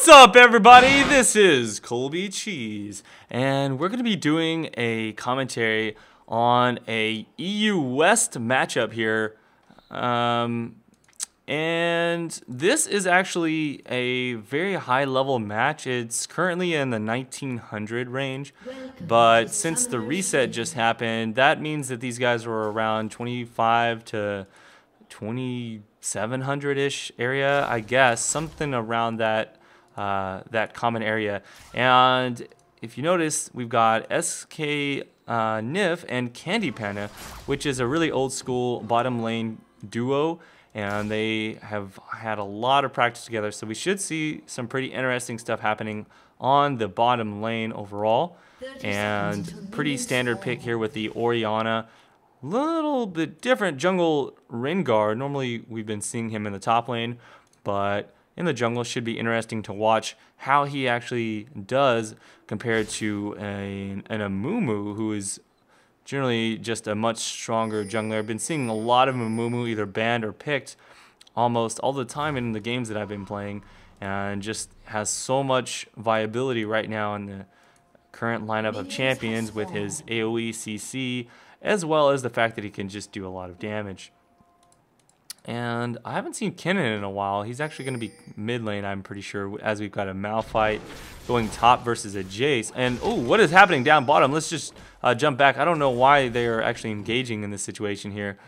What's up, everybody? This is Colby Cheese, and we're going to be doing a commentary on a EU West matchup here. And this is actually a very high-level match. It's currently in the 1900 range, but since the reset just happened, that means that these guys were around 25 to 2700-ish area, I guess, something around that common area. And if you notice, we've got SK Nif and Candy Panda, which is a really old school bottom lane duo, and they have had a lot of practice together, so we should see some pretty interesting stuff happening on the bottom lane overall. And pretty standard pick here with the Orianna. Little bit different jungle Rengar. Normally we've been seeing him in the top lane, but in the jungle should be interesting to watch how he actually does compared to an Amumu, who is generally just a much stronger jungler. I've been seeing a lot of Amumu either banned or picked almost all the time in the games that I've been playing, and just has so much viability right now in the current lineup of champions with his AoE CC, as well as the fact that he can just do a lot of damage. And I haven't seen Kennen in a while. He's actually going to be mid lane, I'm pretty sure, as we've got a Malphite going top versus a Jace. And, oh, what is happening down bottom? Let's just jump back. I don't know why they are actually engaging in this situation here.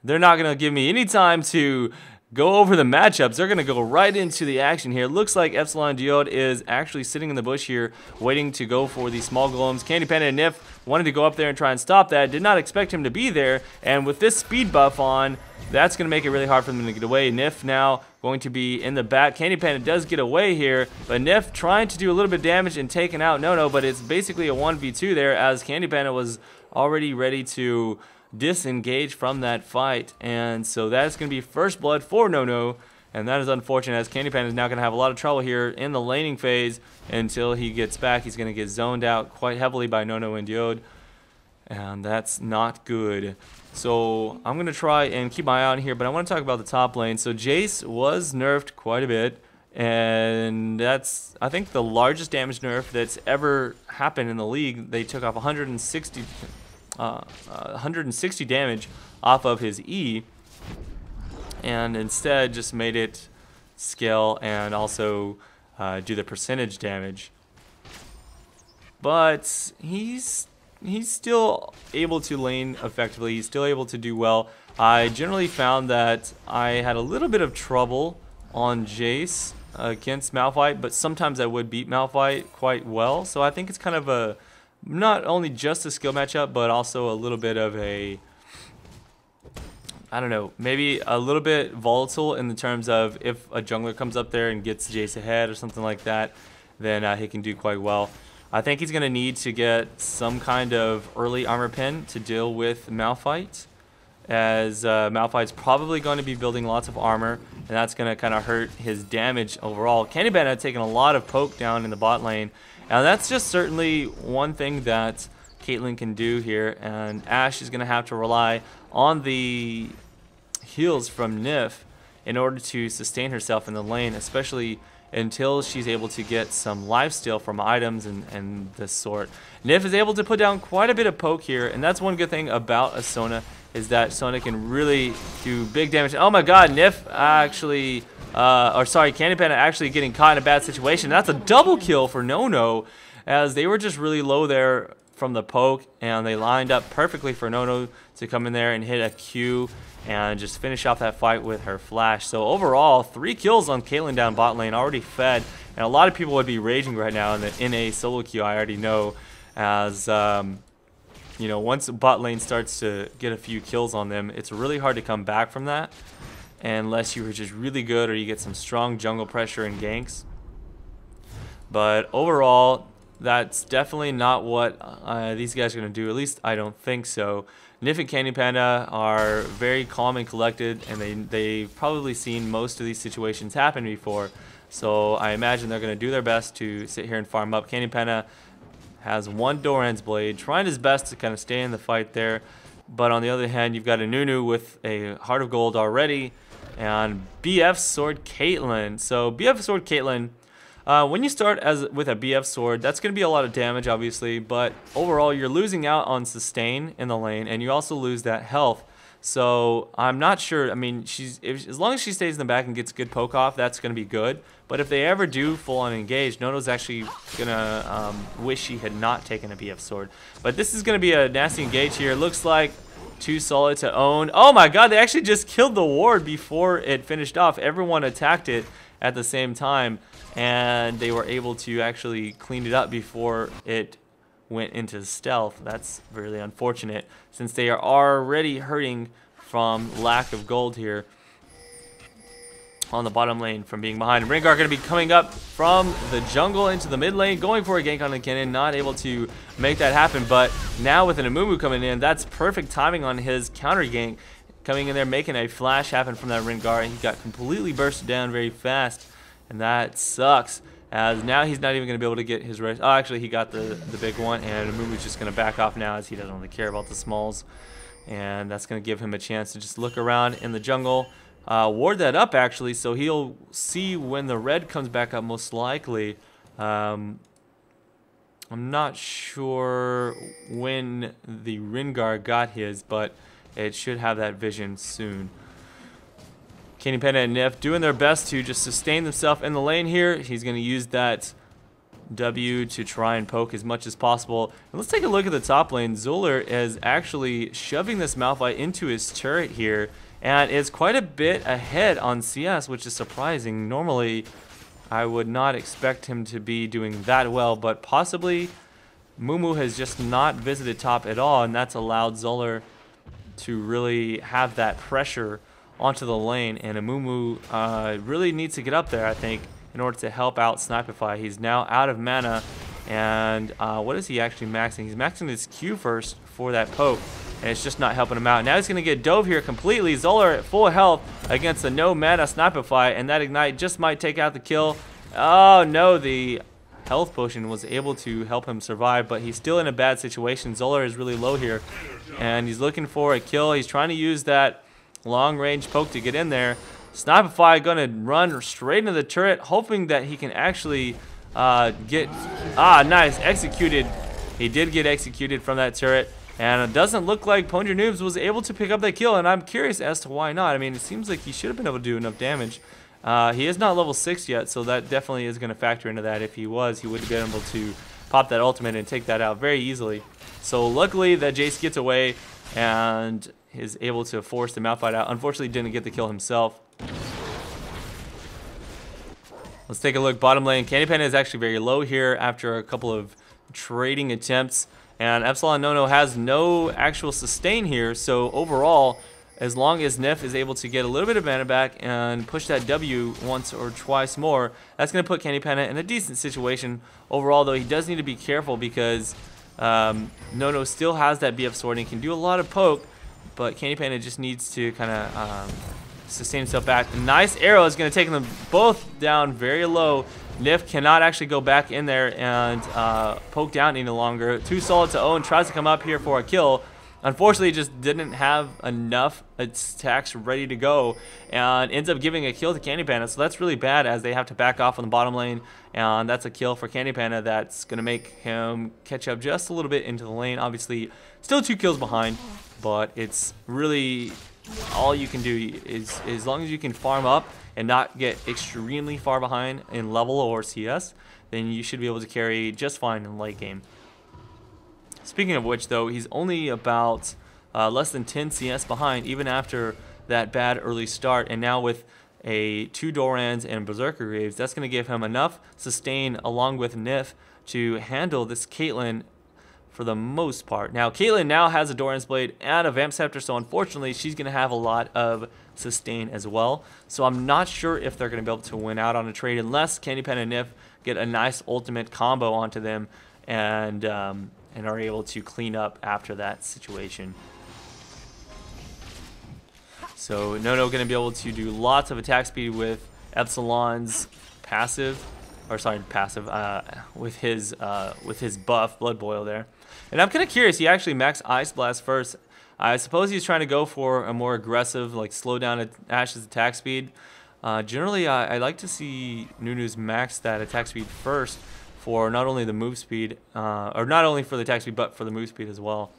They're not going to give me any time to go over the matchups. They're going to go right into the action here. Looks like Epsilon Diode is actually sitting in the bush here, waiting to go for these small golems. Candy Panda and Nif wanted to go up there and try and stop that. Did not expect him to be there. And with this speed buff on, that's going to make it really hard for them to get away. Nif now going to be in the back. Candy Panda does get away here, but Nif trying to do a little bit of damage and taking out Nono, but it's basically a 1v2 there, as Candy Panda was already ready to disengage from that fight. And so that's going to be first blood for Nono, and that is unfortunate, as Candy Panda is now going to have a lot of trouble here in the laning phase until he gets back. He's going to get zoned out quite heavily by Nono and Diode, and that's not good. So I'm going to try and keep my eye on here, but I want to talk about the top lane. So Jace was nerfed quite a bit, and that's, I think, the largest damage nerf that's ever happened in the league. They took off 160 damage off of his E, and instead just made it scale and also do the percentage damage. But he's still able to lane effectively. He's still able to do well. I generally found that I had a little bit of trouble on Jace against Malphite, but sometimes I would beat Malphite quite well. So I think it's kind of a, not only just a skill matchup, but also a little bit of a, I don't know, maybe a little bit volatile in the terms of if a jungler comes up there and gets Jace ahead or something like that, then he can do quite well. I think he's going to need to get some kind of early armor pin to deal with Malphite, as Malphite's probably going to be building lots of armor, and that's going to kind of hurt his damage overall. Candy Panda had taken a lot of poke down in the bot lane, and that's just certainly one thing that Caitlyn can do here, and Ashe is going to have to rely on the heals from Nif in order to sustain herself in the lane, especially until she's able to get some lifesteal from items and this sort. Nif is able to put down quite a bit of poke here, and that's one good thing about a Sona, is that Sona can really do big damage. Oh my god, Nif actually, Candy Panda actually getting caught in a bad situation. That's a double kill for Nono, as they were just really low there from the poke, and they lined up perfectly for Nono to come in there and hit a Q and just finish off that fight with her flash. So overall, 3 kills on Caitlyn down bot lane, already fed, and a lot of people would be raging right now in the NA solo queue, I already know, as you know, once bot lane starts to get a few kills on them, it's really hard to come back from that unless you were just really good or you get some strong jungle pressure and ganks. But overall, that's definitely not what these guys are going to do. At least I don't think so. Nif and Candy Panda are very calm and collected, and they've probably seen most of these situations happen before. So I imagine they're going to do their best to sit here and farm up. Candy Panda has one Doran's Blade, trying his best to kind of stay in the fight there. But on the other hand, you've got a Nunu with a Heart of Gold already, and BF Sword Caitlyn. So BF Sword Caitlyn, When you start with a BF sword, that's going to be a lot of damage, obviously, but overall you're losing out on sustain in the lane, and you also lose that health. So I'm not sure. I mean, as long as she stays in the back and gets good poke off, that's going to be good. But if they ever do full on engage, Nono's actually going to wish she had not taken a BF sword. But this is going to be a nasty engage here. Looks like too solid to own. Oh my god, they actually just killed the ward before it finished off. Everyone attacked it at the same time, and they were able to actually clean it up before it went into stealth. That's really unfortunate, since they are already hurting from lack of gold here on the bottom lane from being behind. And Rengar going to be coming up from the jungle into the mid lane, going for a gank on the cannon, not able to make that happen. But now with an Amumu coming in, that's perfect timing on his counter gank, coming in there, making a flash happen from that Rengar, and he got completely bursted down very fast, and that sucks, as now he's not even going to be able to get his rest. Oh, actually he got the big one, and Amumu's just going to back off now, as he doesn't really care about the smalls, and that's going to give him a chance to just look around in the jungle. Ward that up, actually, so he'll see when the red comes back up, most likely. I'm not sure when the Rengar got his, but it should have that vision soon. Candypanda and Nif doing their best to just sustain themselves in the lane here. He's going to use that W to try and poke as much as possible. And let's take a look at the top lane. Zoller is actually shoving this Malphite into his turret here, and is quite a bit ahead on CS, which is surprising. Normally, I would not expect him to be doing that well, but possibly Mumu has just not visited top at all, and that's allowed Zoller to really have that pressure onto the lane. And Amumu really needs to get up there, I think, in order to help out Snipify. He's now out of mana, and what is he actually maxing? He's maxing his Q first for that poke, and it's just not helping him out. Now he's going to get dove here completely. Zoller at full health against the no mana Snipify, and that ignite just might take out the kill. Oh no, the health potion was able to help him survive, but he's still in a bad situation. Zoller is really low here, and he's looking for a kill. He's trying to use that long range poke to get in there. Snipify gonna run straight into the turret, hoping that he can actually get nice, executed. He did get executed from that turret, and it doesn't look like Ponja Noobs was able to pick up that kill, and I'm curious as to why not. I mean, it seems like he should have been able to do enough damage. He is not level 6 yet, so that definitely is going to factor into that. If he was, he would have been able to pop that ultimate and take that out very easily. So luckily that Jace gets away and is able to force the Malphite out. Unfortunately, didn't get the kill himself. Let's take a look. Bottom lane, Candypanda is actually very low here after a couple of trading attempts, and Epsilon Nono has no actual sustain here. So overall, as long as Nif is able to get a little bit of mana back and push that W once or twice more, that's going to put Candypanda in a decent situation. Overall, though, he does need to be careful because Nono still has that BF sword and can do a lot of poke, but Candypanda just needs to kind of sustain himself back. A nice arrow is going to take them both down very low. Nif cannot actually go back in there and poke down any longer. Too solid to own. Tries to come up here for a kill. Unfortunately, just didn't have enough attacks ready to go and ends up giving a kill to Candypanda. So that's really bad, as they have to back off on the bottom lane, and that's a kill for Candypanda that's going to make him catch up just a little bit into the lane. Obviously, still 2 kills behind, but it's really all you can do is, as long as you can farm up and not get extremely far behind in level or CS, then you should be able to carry just fine in the late game. Speaking of which, though, he's only about less than 10 CS behind, even after that bad early start. And now with a 2 Dorans and Berserker Graves, that's going to give him enough sustain along with Nif to handle this Caitlyn for the most part. Now, Caitlyn now has a Doran's Blade and a Vamp Scepter, so unfortunately, she's going to have a lot of sustain as well. So I'm not sure if they're going to be able to win out on a trade unless Candypanda and Nif get a nice ultimate combo onto them and are able to clean up after that situation. So Nono going to be able to do lots of attack speed with Epsilon's passive, or sorry, passive, with his buff, Blood Boil there. And I'm kind of curious, he actually maxed Ice Blast first. I suppose he's trying to go for a more aggressive, like slow down Ash's attack speed. Generally, I like to see Nunu's max that attack speed first for not only the move speed, or not only for the attack speed, but for the move speed as well.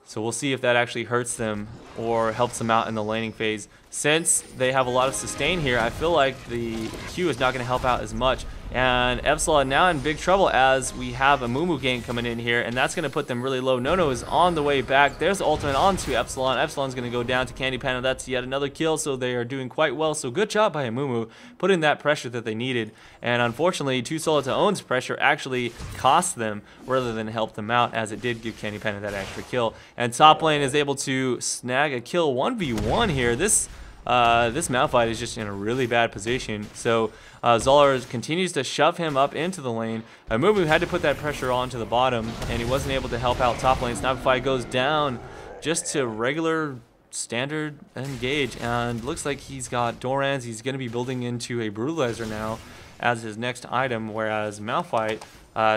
So we'll see if that actually hurts them or helps them out in the laning phase. Since they have a lot of sustain here, I feel like the Q is not going to help out as much. And Epsilon now in big trouble as we have a Mumu gank coming in here, and that's going to put them really low. Nono is on the way back. There's the ultimate onto Epsilon. Epsilon's going to go down to Candy Panda. That's yet another kill, so they are doing quite well. So good job by Mumu putting that pressure that they needed. And unfortunately, 2 Solo to Own's pressure actually cost them rather than help them out, as it did give Candy Panda that extra kill. And top lane is able to snag a kill 1v1 here. This Malphite is just in a really bad position. So Zoller continues to shove him up into the lane. Mumu had to put that pressure onto the bottom, and he wasn't able to help out top lane. Snapify goes down just to regular standard engage, and looks like he's got Dorans. He's going to be building into a Brutalizer now as his next item, whereas Malphite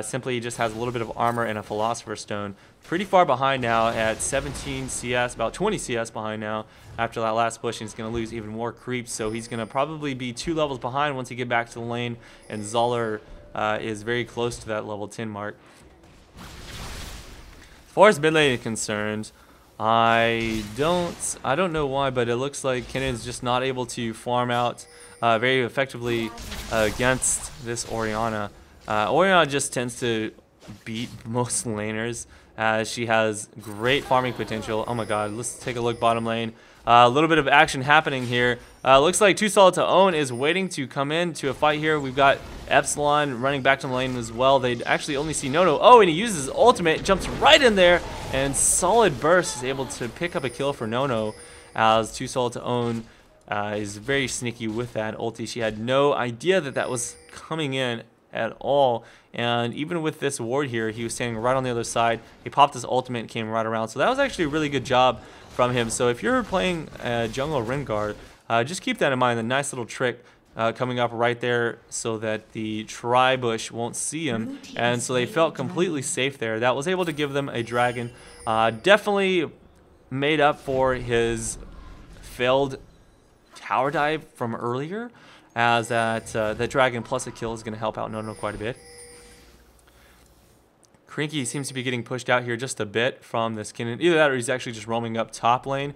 simply just has a little bit of armor and a Philosopher's Stone. Pretty far behind now at 17 CS, about 20 CS behind now after that last push, and he's going to lose even more creeps, so he's going to probably be 2 levels behind once he get back to the lane, and Zoller is very close to that level 10 mark. As far as mid lane is concerned, I don't know why, but it looks like Kenan's just not able to farm out very effectively against this Orianna. Orianna just tends to beat most laners, as she has great farming potential. Oh my god, let's take a look bottom lane. A little bit of action happening here. Looks like 2 Solid to Own is waiting to come in to a fight here. We've got Epsilon running back to the lane as well. They actually only see Nono. Oh, and he uses his ultimate, jumps right in there, and Solid Burst is able to pick up a kill for Nono, as 2 Solid to Own is very sneaky with that ulti. She had no idea that that was coming in at all, and even with this ward here, he was standing right on the other side. He popped his ultimate and came right around, so that was actually a really good job from him. So if you're playing jungle Rengar, just keep that in mind. A nice little trick coming up right there so that the Tribush won't see him, and so they felt completely safe there. That was able to give them a dragon. Definitely made up for his failed tower dive from earlier, as that dragon plus a kill is going to help out Nono quite a bit. Crinky seems to be getting pushed out here just a bit from this Kinnan. Either that or he's actually just roaming up top lane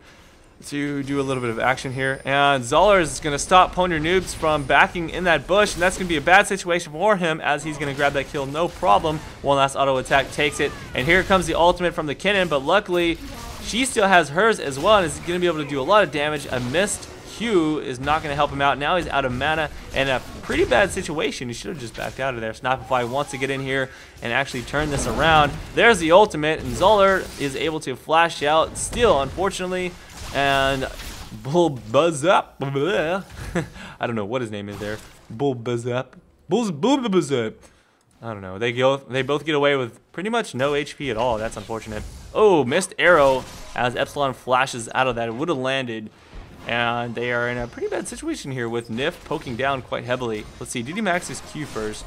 to do a little bit of action here. And Zoller is going to stop Pwnr Noobs from backing in that bush, and that's going to be a bad situation for him, as he's going to grab that kill no problem. One last auto attack takes it, and here comes the ultimate from the Kinnan, but luckily she still has hers as well, and is going to be able to do a lot of damage. A missed Q is not going to help him out. Now he's out of mana and a pretty bad situation. He should have just backed out of there. Snapify wants to get in here and actually turn this around. There's the ultimate, and Zoller is able to flash out still, unfortunately, and Bulbazup. I don't know what his name is there. Bulbazup. Bulbazup. I don't know. They both get away with pretty much no HP at all. That's unfortunate. Oh, missed arrow as Epsilon flashes out of that. It would have landed. And they are in a pretty bad situation here with Nif poking down quite heavily. Let's see, did he max his Q first?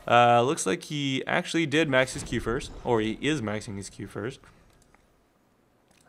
Looks like he actually did max his Q first, or he is maxing his Q first.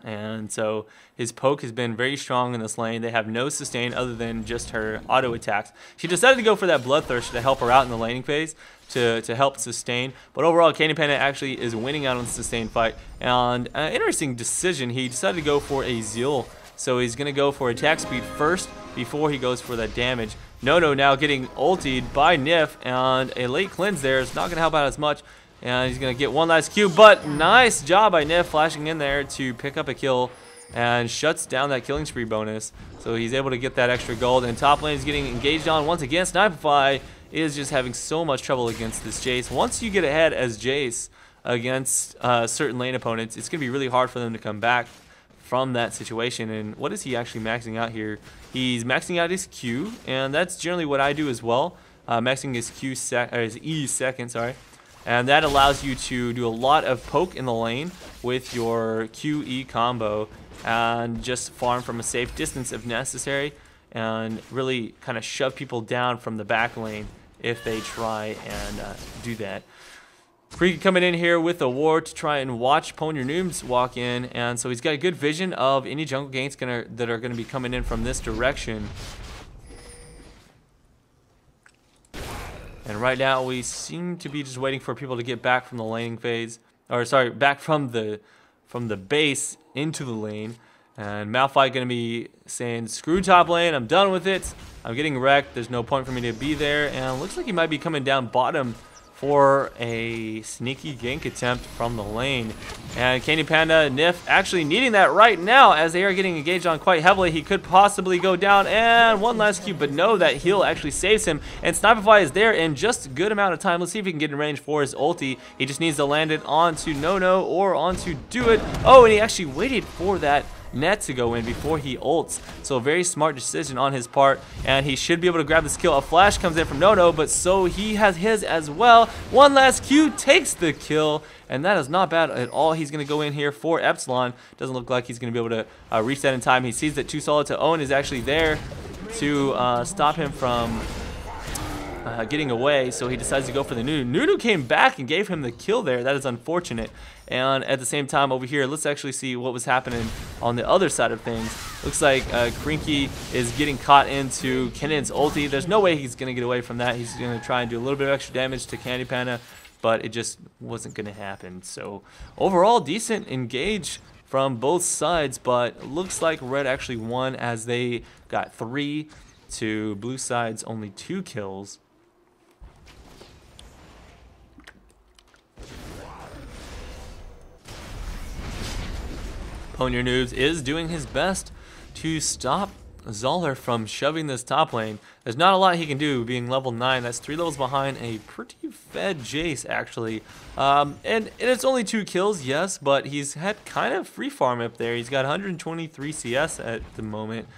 And so his poke has been very strong in this lane. They have no sustain other than just her auto attacks. She decided to go for that Bloodthirst to help her out in the laning phase to help sustain. But overall, Candy Panda actually is winning out on the sustain fight. And an interesting decision, he decided to go for a Zeal. So he's going to go for attack speed first before he goes for that damage. Nono now getting ultied by Nif, and a late cleanse there is not going to help out as much. And he's going to get one last Q, but nice job by Nif flashing in there to pick up a kill and shuts down that killing spree bonus. So he's able to get that extra gold, and top lane is getting engaged on once again. Snipify is just having so much trouble against this Jace. Once you get ahead as Jace against certain lane opponents, it's going to be really hard for them to come back from that situation. And what is he actually maxing out here? He's maxing out his Q, and that's generally what I do as well. Maxing his his E second, sorry. And that allows you to do a lot of poke in the lane with your QE combo and just farm from a safe distance if necessary, and really kind of shove people down from the back lane if they try and do that. Freaky coming in here with a ward to try and watch Pwnr Noobs walk in, and so he's got a good vision of any jungle ganks that are going to be coming in from this direction. And right now we seem to be just waiting for people to get back from the laning phase, or sorry, back from the base into the lane. And Malphite gonna be saying, screw top lane, I'm done with it. I'm getting wrecked, there's no point for me to be there. And it looks like he might be coming down bottom for a sneaky gank attempt from the lane. And Candy Panda, Nif actually needing that right now as they are getting engaged on quite heavily. He could possibly go down, and one last Q, but no, that heal actually saves him. And Snipify is there in just a good amount of time. Let's see if he can get in range for his ulti. He just needs to land it onto No or onto Do It. Oh, and he actually waited for that net to go in before he ults, so a very smart decision on his part, and he should be able to grab this kill. A flash comes in from No, but so he has his as well. One last Q takes the kill, and that is not bad at all. He's going to go in here for Epsilon. Doesn't look like he's going to be able to reach that in time. He sees that Too Solid to Own is actually there to stop him from getting away, so he decides to go for the Nunu. Nunu came back and gave him the kill there. That is unfortunate. And at the same time over here, let's actually see what was happening on the other side of things. Looks like Krinky is getting caught into Kenan's ulti. There's no way he's going to get away from that. He's going to try and do a little bit of extra damage to Candy Panda, but it just wasn't going to happen. So overall, decent engage from both sides, but looks like Red actually won as they got 3 to Blue side's only 2 kills. Pwnyer Noobs is doing his best to stop Zoller from shoving this top lane. There's not a lot he can do being level 9. That's 3 levels behind a pretty fed Jace, actually. And it's only 2 kills, yes, but he's had kind of free farm up there. He's got 123 CS at the moment.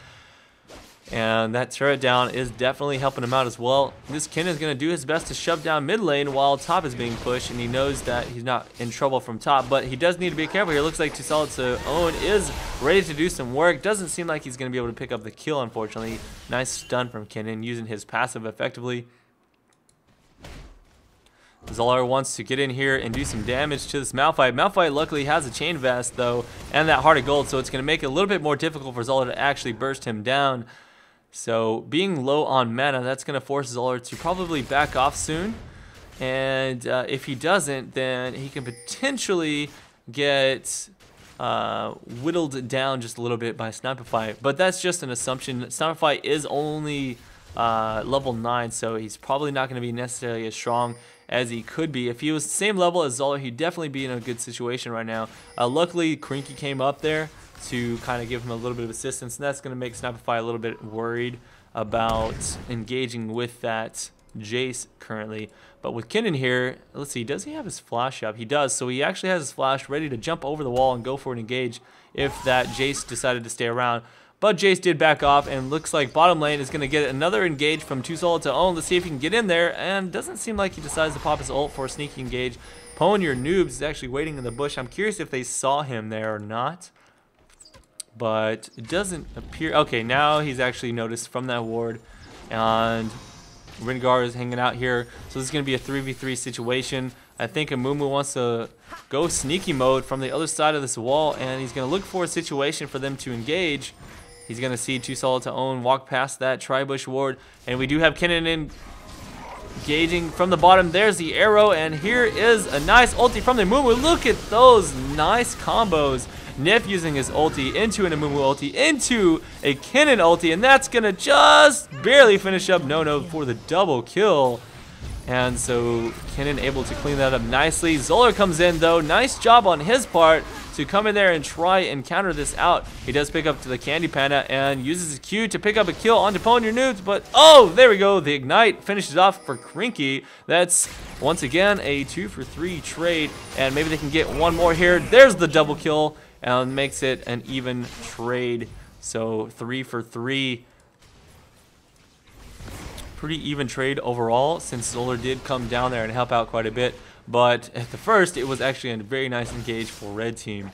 And that turret down is definitely helping him out as well. This Ken is going to do his best to shove down mid lane while top is being pushed, and he knows that he's not in trouble from top, but he does need to be careful here. Looks like Too Solid to Own is ready to do some work. Doesn't seem like he's going to be able to pick up the kill, unfortunately. Nice stun from Kennen, using his passive effectively. Zoller wants to get in here and do some damage to this Malphite. Malphite luckily has a Chain Vest, though, and that Heart of Gold, so it's going to make it a little bit more difficult for Zoller to actually burst him down. So being low on mana, that's going to force Zoller to probably back off soon. And if he doesn't, then he can potentially get whittled down just a little bit by Snipify. But that's just an assumption. Snipify is only level 9, so he's probably not going to be necessarily as strong as he could be. If he was the same level as Zoller, he'd definitely be in a good situation right now. Luckily, Krinky came up there to kind of give him a little bit of assistance, and that's going to make Snipify a little bit worried about engaging with that Jace currently. But with Kennen here, let's see, does he have his flash up? He does, so he actually has his flash ready to jump over the wall and go for an engage if that Jace decided to stay around. But Jace did back off, and looks like bottom lane is going to get another engage from Too Solid to Own. Let's see if he can get in there, and doesn't seem like he decides to pop his ult for a sneaky engage. Pwnyer Noobs is actually waiting in the bush. I'm curious if they saw him there or not, but it doesn't appear. Okay, now he's actually noticed from that ward, and Rengar is hanging out here. So this is going to be a 3v3 situation. I think Amumu wants to go sneaky mode from the other side of this wall, and he's going to look for a situation for them to engage. He's going to see Too Solid to Own walk past that Tribush ward, and we do have Kennen engaging from the bottom. There's the arrow, and here is a nice ulti from the Amumu. Look at those nice combos. Nif using his ulti into an Amumu ulti into a Kennen ulti, and that's going to just barely finish up No for the double kill. And so Kennen able to clean that up nicely. Zoller comes in, though. Nice job on his part to come in there and try and counter this out. He does pick up to the Candy Panda and uses his Q to pick up a kill onto Pwnyer Noobs, but oh, there we go. The Ignite finishes off for Krinky. That's once again a 2-for-3 trade, and maybe they can get one more here. There's the double kill, and makes it an even trade. So 3-for-3. Pretty even trade overall, since Zoller did come down there and help out quite a bit. But at the first, it was actually a very nice engage for Red Team.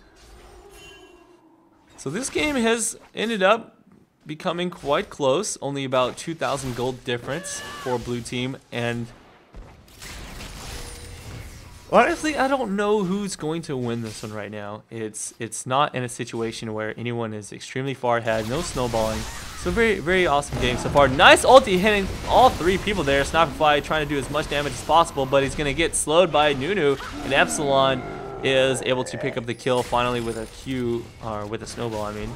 So this game has ended up becoming quite close. Only about 2,000 gold difference for Blue Team. And honestly, I don't know who's going to win this one right now. It's not in a situation where anyone is extremely far ahead. No snowballing. So very awesome game so far. Nice ulti hitting all 3 people there. Snapify trying to do as much damage as possible, but he's going to get slowed by Nunu. And Epsilon is able to pick up the kill finally with a Q, or with a snowball, I mean.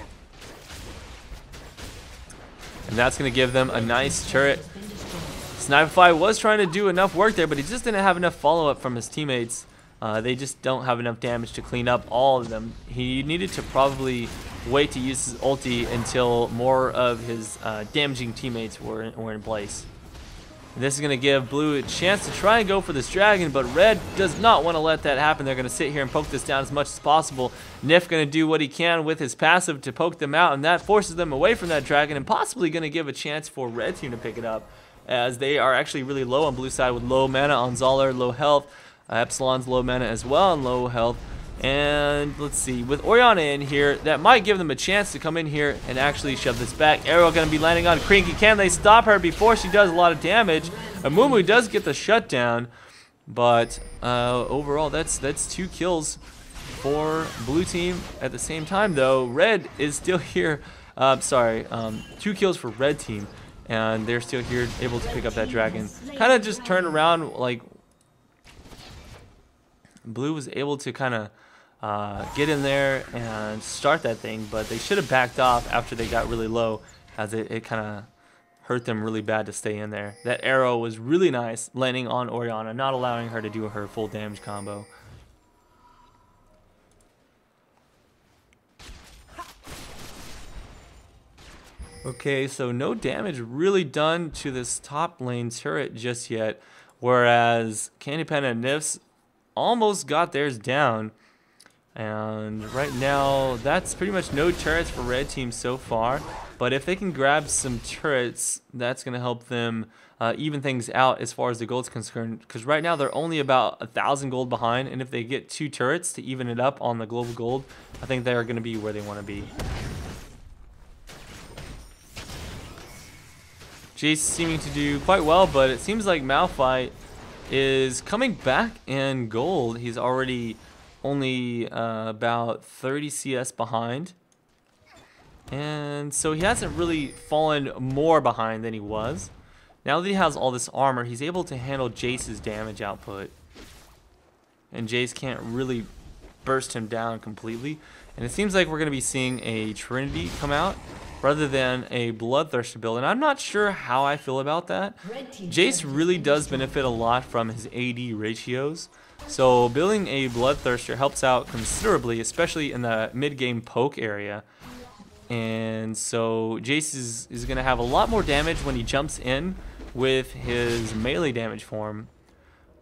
And that's going to give them a nice turret. Snapify was trying to do enough work there, but he just didn't have enough follow-up from his teammates. They just don't have enough damage to clean up all of them. He needed to probably wait to use his ulti until more of his damaging teammates were in place. And this is going to give Blue a chance to try and go for this dragon, but Red does not want to let that happen. They're going to sit here and poke this down as much as possible. Nif going to do what he can with his passive to poke them out, and that forces them away from that dragon and possibly going to give a chance for Red team to pick it up, as they are actually really low on Blue side with low mana on Zoller, low health. Epsilon's low mana as well and low health. And let's see, with Orianna in here, that might give them a chance to come in here and actually shove this back. Arrow going to be landing on Crinky. Can they stop her before she does a lot of damage? Amumu does get the shutdown, but overall that's 2 kills for Blue team. At the same time though, Red is still here. 2 kills for Red team, and they're still here able to pick up that dragon. Kind of just turned around, like Blue was able to kind of get in there and start that thing, but they should have backed off after they got really low, as it kind of hurt them really bad to stay in there. That arrow was really nice, landing on Orianna, not allowing her to do her full damage combo. Okay, so no damage really done to this top lane turret just yet, whereas Candy Panda and Nifs almost got theirs down. And right now, that's pretty much no turrets for Red team so far. But if they can grab some turrets, that's going to help them even things out as far as the gold's concerned. Because right now, they're only about 1,000 gold behind. And if they get 2 turrets to even it up on the global gold, I think they're going to be where they want to be. Jace seeming to do quite well, but it seems like Malphite is coming back in gold. He's already only about 30 CS behind, and so he hasn't really fallen more behind than he was. Now that he has all this armor, he's able to handle Jace's damage output, and Jace can't really burst him down completely. And it seems like we're going to be seeing a Trinity come out rather than a Bloodthirster build, and I'm not sure how I feel about that. Jace really does benefit a lot from his AD ratios, so building a Bloodthirster helps out considerably, especially in the mid-game poke area. And so Jace is going to have a lot more damage when he jumps in with his melee damage form.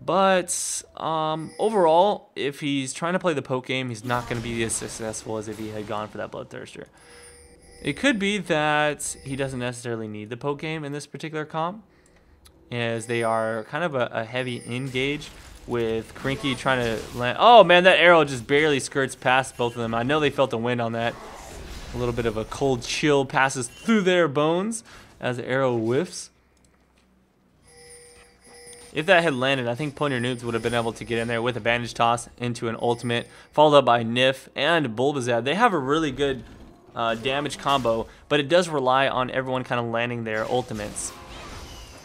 But overall, if he's trying to play the poke game, he's not going to be as successful as if he had gone for that Bloodthirster. It could be that he doesn't necessarily need the poke game in this particular comp, as they are kind of a heavy engage with Crinky trying to land. Oh man, that arrow just barely skirts past both of them. I know they felt the wind on that. A little bit of a cold chill passes through their bones as the arrow whiffs. If that had landed, I think Pony Noobs would have been able to get in there with a bandage toss into an ultimate, followed up by Nif and Bulbazad. They have a really good damage combo, but it does rely on everyone kind of landing their ultimates.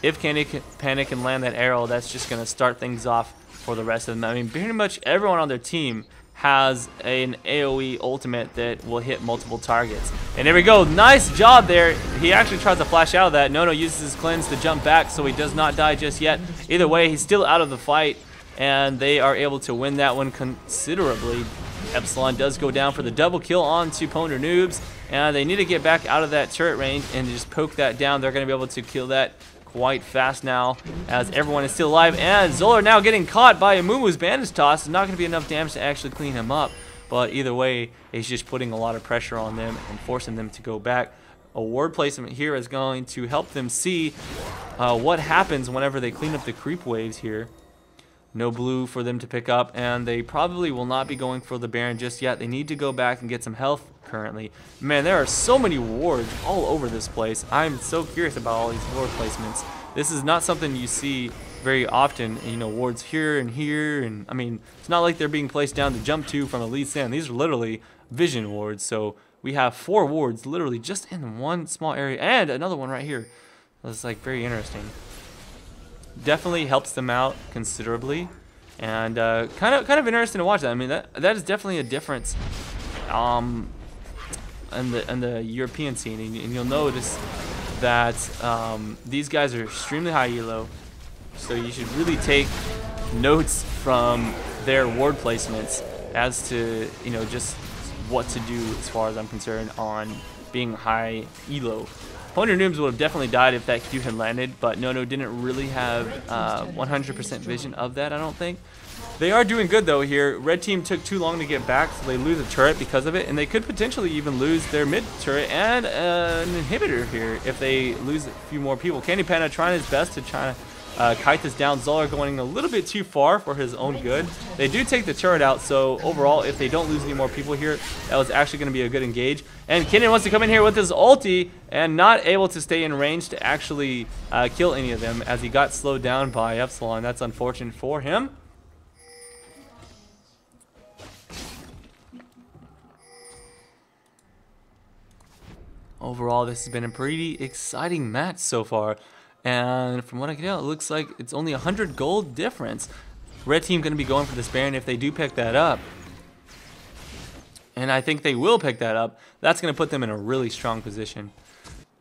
If Candy Panda can land that arrow, that's just going to start things off for the rest of them. I mean, pretty much everyone on their team has an AoE ultimate that will hit multiple targets. And there we go. Nice job there. He actually tries to flash out of that. Nono uses his cleanse to jump back, so he does not die just yet. Either way, he's still out of the fight, and they are able to win that one considerably. Epsilon does go down for the double kill onto Ponder Noobs, and they need to get back out of that turret range and just poke that down. They're going to be able to kill that quite fast now, as everyone is still alive, and Zoller now getting caught by Amumu's bandage toss. It's not going to be enough damage to actually clean him up, but either way, he's just putting a lot of pressure on them and forcing them to go back. A ward placement here is going to help them see what happens whenever they clean up the creep waves here. No blue for them to pick up, and they probably will not be going for the Baron just yet. They need to go back and get some health currently. Man, there are so many wards all over this place. I'm so curious about all these ward placements. This is not something you see very often, you know, wards here, and I mean, it's not like they're being placed down to jump to from a Lee Sin. These are literally vision wards, so we have 4 wards literally just in one small area, and another one right here. That's like very interesting. Definitely helps them out considerably, and kind of interesting to watch that. I mean, that is definitely a difference in the European scene, and you'll notice that these guys are extremely high elo, so you should really take notes from their ward placements as to, you know, just what to do as far as I'm concerned on being high elo. Pony Noobs would have definitely died if that Q had landed, but Nono didn't really have 100% vision of that, I don't think. They are doing good though here. Red team took too long to get back, so they lose a turret because of it, and they could potentially even lose their mid turret and an inhibitor here if they lose a few more people. Candy Panda trying his best to try to kite this down. Zoller going a little bit too far for his own good. They do take the turret out, so overall, if they don't lose any more people here, that was actually going to be a good engage. And Kennen wants to come in here with his ulti and not able to stay in range to actually kill any of them as he got slowed down by Epsilon. That's unfortunate for him. Overall, this has been a pretty exciting match so far. And from what I can tell, it looks like it's only 100 gold difference. Red team going to be going for this Baron if they do pick that up. And I think they will pick that up. That's going to put them in a really strong position.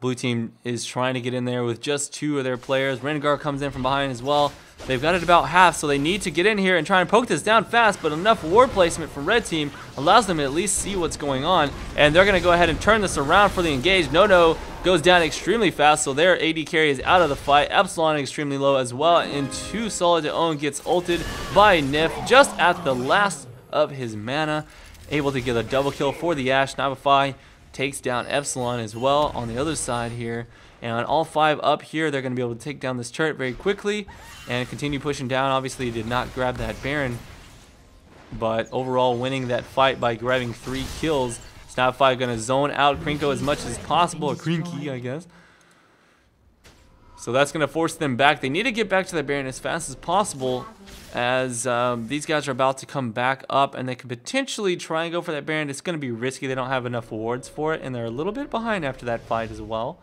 Blue team is trying to get in there with just 2 of their players. Rengar comes in from behind as well. They've got it about half, so they need to get in here and try and poke this down fast, but enough ward placement from red team allows them to at least see what's going on, and they're going to go ahead and turn this around for the engage. Nono goes down extremely fast, so their AD carry is out of the fight. Epsilon extremely low as well, and Too Solid to Own gets ulted by Nif just at the last of his mana, able to get a double kill for the Ashe. Navify takes down Epsilon as well on the other side here. And all 5 up here, they're going to be able to take down this turret very quickly and continue pushing down. Obviously, did not grab that Baron, but overall winning that fight by grabbing 3 kills. Snapfire going to zone out Krinko as much as possible, or Krinky, I guess. So that's going to force them back. They need to get back to that Baron as fast as possible, as these guys are about to come back up, and they could potentially try and go for that Baron. It's going to be risky. They don't have enough wards for it, and they're a little bit behind after that fight as well.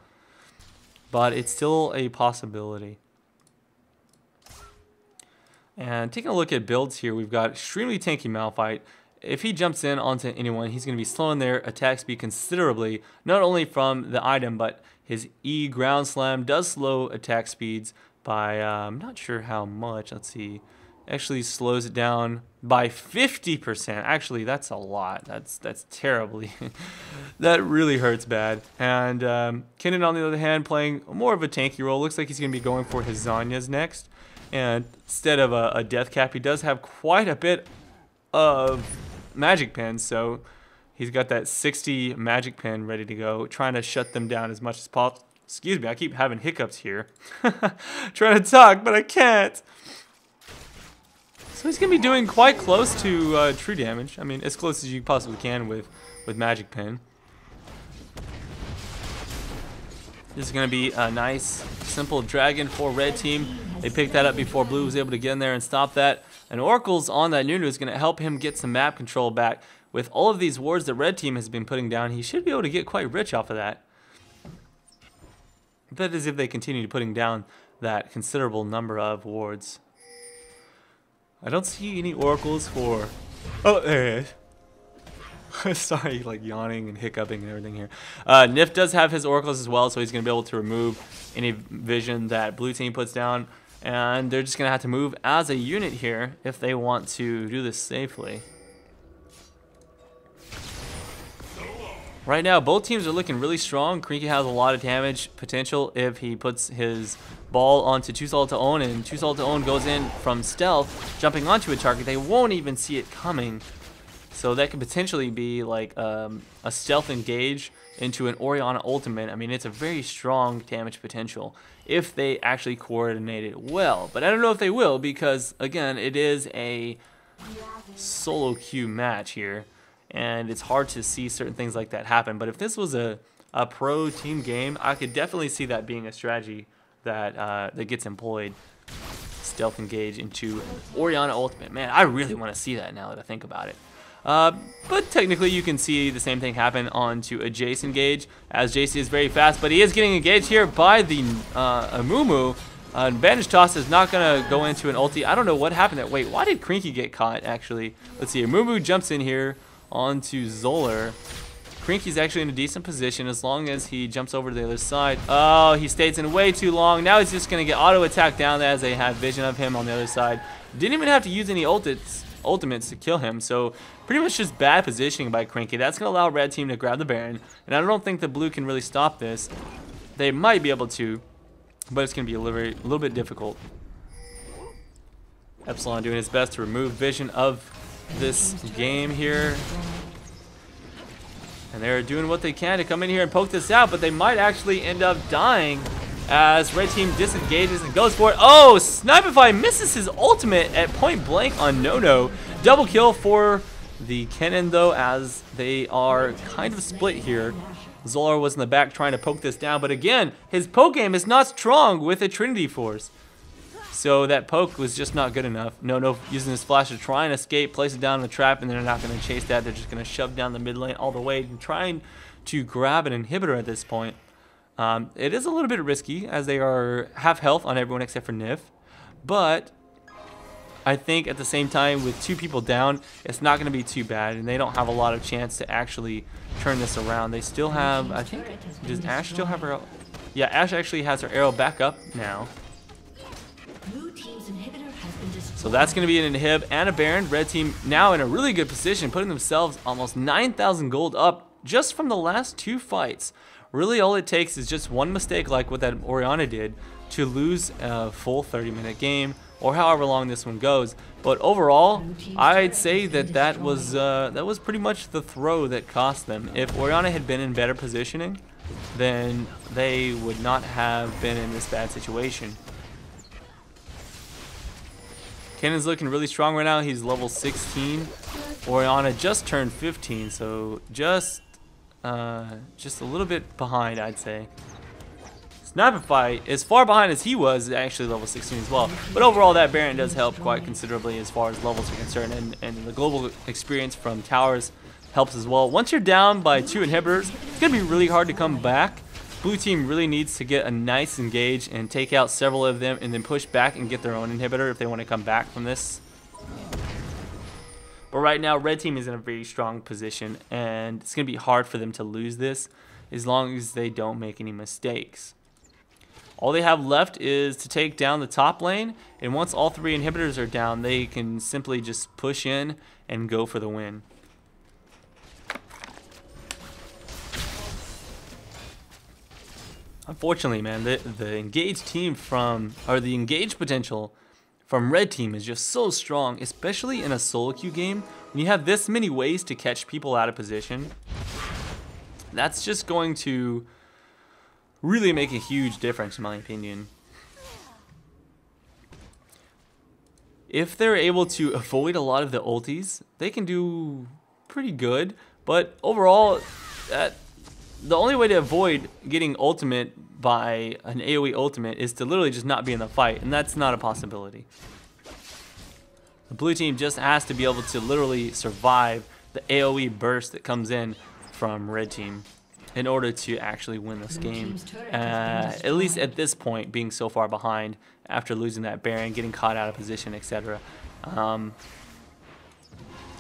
But it's still a possibility. And taking a look at builds here, we've got extremely tanky Malphite. If he jumps in onto anyone, he's going to be slowing their attack speed considerably, not only from the item, but his E ground slam does slow attack speeds by, I'm not sure how much, let's see, actually slows it down by 50%. Actually, that's a lot. That's terribly, that really hurts bad. And Kennen, on the other hand, playing more of a tanky role. Looks like he's going to be going for his Zhonya's next. And instead of a death cap, he does have quite a bit of magic pen, so he's got that 60 magic pen ready to go, trying to shut them down as much as possible. Excuse me, I keep having hiccups here. Trying to talk, but I can't. So he's going to be doing quite close to true damage. I mean, as close as you possibly can with magic pen. This is going to be a nice, simple dragon for red team. They picked that up before blue was able to get in there and stop that. And Oracle's on that Nunu is going to help him get some map control back. With all of these wards that red team has been putting down, he should be able to get quite rich off of that. That is if they continue putting down that considerable number of wards. I don't see any oracles for... Oh, there it is. Sorry, like yawning and hiccuping and everything here. Nif does have his oracles as well, so he's going to be able to remove any vision that blue team puts down. And they're just going to have to move as a unit here if they want to do this safely. Right now, both teams are looking really strong. Krinky has a lot of damage potential if he puts his ball onto Too Solid to Own, and Too Solid to Own goes in from stealth, jumping onto a target. They won't even see it coming. So that could potentially be like a stealth engage into an Orianna ultimate. I mean, it's a very strong damage potential if they actually coordinate it well. But I don't know if they will because, again, it is a solo queue match here. And it's hard to see certain things like that happen. But if this was a pro team game, I could definitely see that being a strategy that that gets employed. Stealth engage into Orianna ultimate. Man, I really want to see that now that I think about it. But technically you can see the same thing happen onto a Jace engage, as Jace is very fast, but he is getting engaged here by the Amumu. Bandage Toss is not going to go into an ulti. I don't know what happened there. Wait, why did Crinky get caught, actually? Let's see. Amumu jumps in here onto Zoller. Crinky's actually in a decent position as long as he jumps over to the other side. Oh, he stays in way too long. Now he's just going to get auto-attacked down there as they have vision of him on the other side. Didn't even have to use any ultimates to kill him, so pretty much just bad positioning by Crinky. That's going to allow red team to grab the Baron, and I don't think the blue can really stop this. They might be able to, but it's going to be a little bit difficult. Epsilon doing his best to remove vision of this game here. And they're doing what they can to come in here and poke this out, but they might actually end up dying as red team disengages and goes for it. Oh, Snipify misses his ultimate at point blank on Nono. Double kill for the Kennen though, as they are kind of split here. Zolar was in the back trying to poke this down, but again, his poke game is not strong with a Trinity Force. So that poke was just not good enough. Nono using his flash to try and escape, place it down in the trap, and they're not going to chase that. They're just going to shove down the mid lane all the way and trying to grab an inhibitor at this point. It is a little bit risky as they are half health on everyone except for Nif. But I think at the same time, with 2 people down, it's not going to be too bad, and they don't have a lot of chance to actually turn this around. They still have, I think, does Ashe still have her? Yeah, Ashe actually has her arrow back up now. So that's going to be an inhib and a Baron. Red team now in a really good position, putting themselves almost 9,000 gold up just from the last 2 fights. Really all it takes is just one mistake like what that Orianna did to lose a full 30-minute game, or however long this one goes. But overall, I'd say that was pretty much the throw that cost them. If Orianna had been in better positioning, then they would not have been in this bad situation. Kennen's looking really strong right now. He's level 16. Orianna just turned 15, so just a little bit behind, I'd say. Snipify, as far behind as he was, actually level 16 as well. But overall, that Baron does help quite considerably as far as levels are concerned, and the global experience from towers helps as well. Once you're down by 2 inhibitors, it's going to be really hard to come back. Blue team really needs to get a nice engage and take out several of them and then push back and get their own inhibitor if they want to come back from this. But right now, red team is in a very strong position, and it's going to be hard for them to lose this as long as they don't make any mistakes. All they have left is to take down the top lane, and once all 3 inhibitors are down, they can simply just push in and go for the win. Unfortunately, man, the engaged team the engaged potential from red team is just so strong, especially in a solo queue game. When you have this many ways to catch people out of position, that's just going to really make a huge difference in my opinion. If they're able to avoid a lot of the ultis, they can do pretty good, but overall, the only way to avoid getting ultimate by an AoE ultimate is to literally just not be in the fight, and that's not a possibility. The blue team just has to be able to literally survive the AoE burst that comes in from red team in order to actually win this game. At least at this point, being so far behind after losing that Baron, getting caught out of position, etc.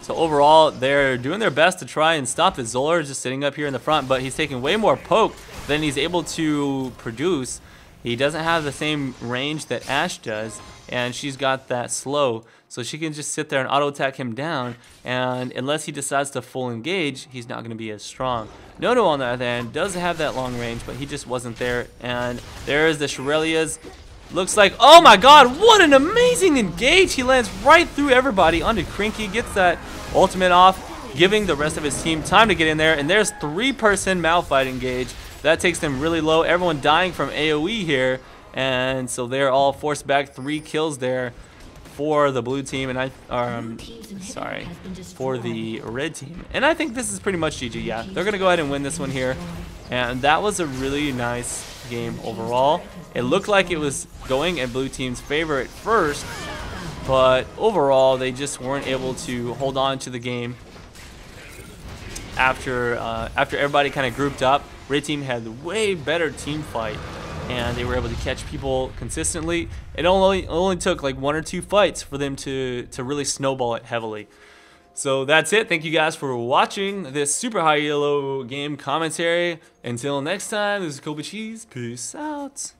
So overall, they're doing their best to try and stop this. Zolar is just sitting up here in the front, but he's taking way more poke than he's able to produce. He doesn't have the same range that Ashe does, and she's got that slow, so she can just sit there and auto-attack him down, and unless he decides to full engage, he's not going to be as strong. Nono, on the other hand, does have that long range, but he just wasn't there, and there's the Shurelya's. Looks like, oh my god, what an amazing engage. He lands right through everybody onto Crinky, gets that ultimate off, giving the rest of his team time to get in there, and there's 3-person Malphite engage. That takes them really low. Everyone dying from AoE here, and so they're all forced back. 3 kills there for the blue team, and for the red team. And I think this is pretty much GG. Yeah, they're gonna go ahead and win this one here, and that was a really nice game overall. It looked like it was going in blue team's favor at first, but overall they just weren't able to hold on to the game after everybody kind of grouped up, Red Team had way better team fight, and they were able to catch people consistently. It only took like 1 or 2 fights for them to really snowball it heavily. So that's it. Thank you guys for watching this Super High Elo game commentary. Until next time, this is Kobe Cheese. Peace out.